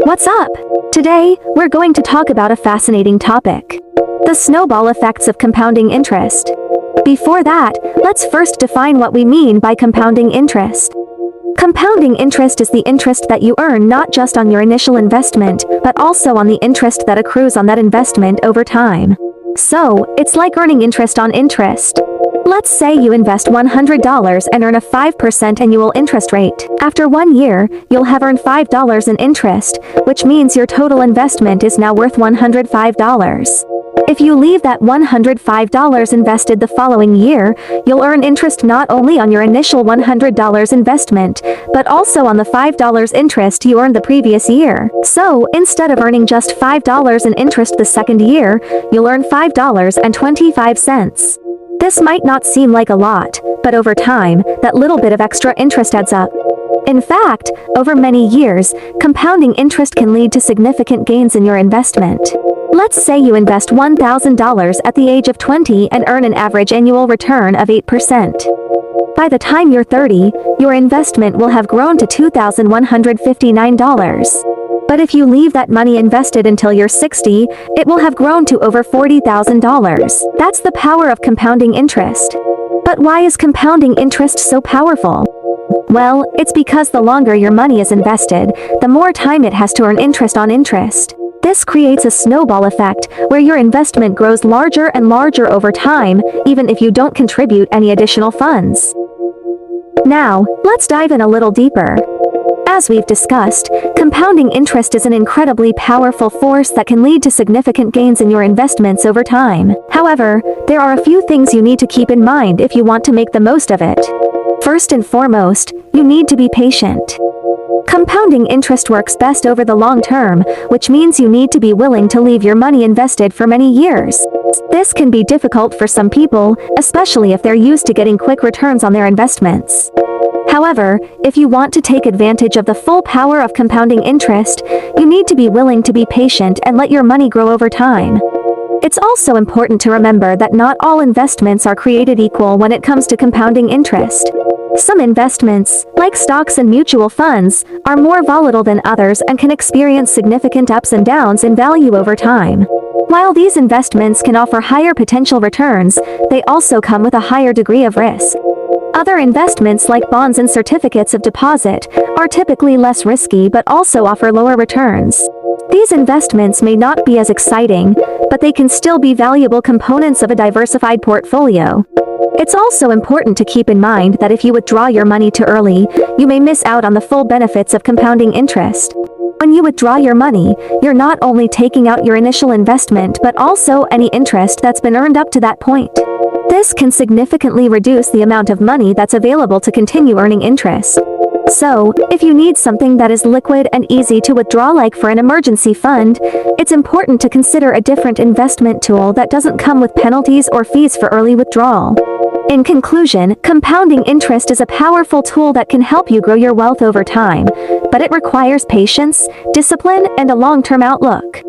What's up? Today, we're going to talk about a fascinating topic: the snowball effects of compounding interest. Before that, let's first define what we mean by compounding interest. Compounding interest is the interest that you earn not just on your initial investment, but also on the interest that accrues on that investment over time. So, it's like earning interest on interest. Let's say you invest $100 and earn a 5% annual interest rate. After 1 year, you'll have earned $5 in interest, which means your total investment is now worth $105. If you leave that $105 invested the following year, you'll earn interest not only on your initial $100 investment, but also on the $5 interest you earned the previous year. So, instead of earning just $5 in interest the second year, you'll earn $5.25. This might not seem like a lot, but over time, that little bit of extra interest adds up. In fact, over many years, compounding interest can lead to significant gains in your investment. Let's say you invest $1,000 at the age of 20 and earn an average annual return of 8%. By the time you're 30, your investment will have grown to $2,159. But if you leave that money invested until you're 60, it will have grown to over $40,000. That's the power of compounding interest. But why is compounding interest so powerful? Well, it's because the longer your money is invested, the more time it has to earn interest on interest. This creates a snowball effect, where your investment grows larger and larger over time, even if you don't contribute any additional funds. Now, let's dive in a little deeper. As we've discussed, compounding interest is an incredibly powerful force that can lead to significant gains in your investments over time. However, there are a few things you need to keep in mind if you want to make the most of it. First and foremost, you need to be patient. Compounding interest works best over the long term, which means you need to be willing to leave your money invested for many years. This can be difficult for some people, especially if they're used to getting quick returns on their investments. However, if you want to take advantage of the full power of compounding interest, you need to be willing to be patient and let your money grow over time. It's also important to remember that not all investments are created equal when it comes to compounding interest. Some investments, like stocks and mutual funds, are more volatile than others and can experience significant ups and downs in value over time. While these investments can offer higher potential returns, they also come with a higher degree of risk. Other investments like bonds and certificates of deposit are typically less risky but also offer lower returns. These investments may not be as exciting, but they can still be valuable components of a diversified portfolio. It's also important to keep in mind that if you withdraw your money too early, you may miss out on the full benefits of compounding interest. When you withdraw your money, you're not only taking out your initial investment but also any interest that's been earned up to that point. This can significantly reduce the amount of money that's available to continue earning interest. So, if you need something that is liquid and easy to withdraw, like for an emergency fund, it's important to consider a different investment tool that doesn't come with penalties or fees for early withdrawal. In conclusion, compounding interest is a powerful tool that can help you grow your wealth over time, but it requires patience, discipline, and a long-term outlook.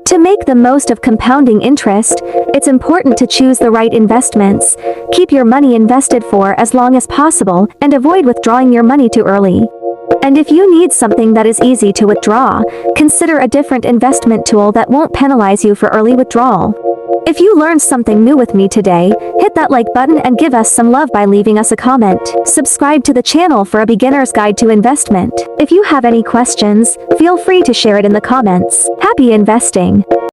To make the most of compounding interest, it's important to choose the right investments, keep your money invested for as long as possible, and avoid withdrawing your money too early. And if you need something that is easy to withdraw, consider a different investment tool that won't penalize you for early withdrawal. If you learned something new with me today, hit that like button and give us some love by leaving us a comment. Subscribe to the channel for a beginner's guide to investment. If you have any questions, feel free to share it in the comments. Happy investing!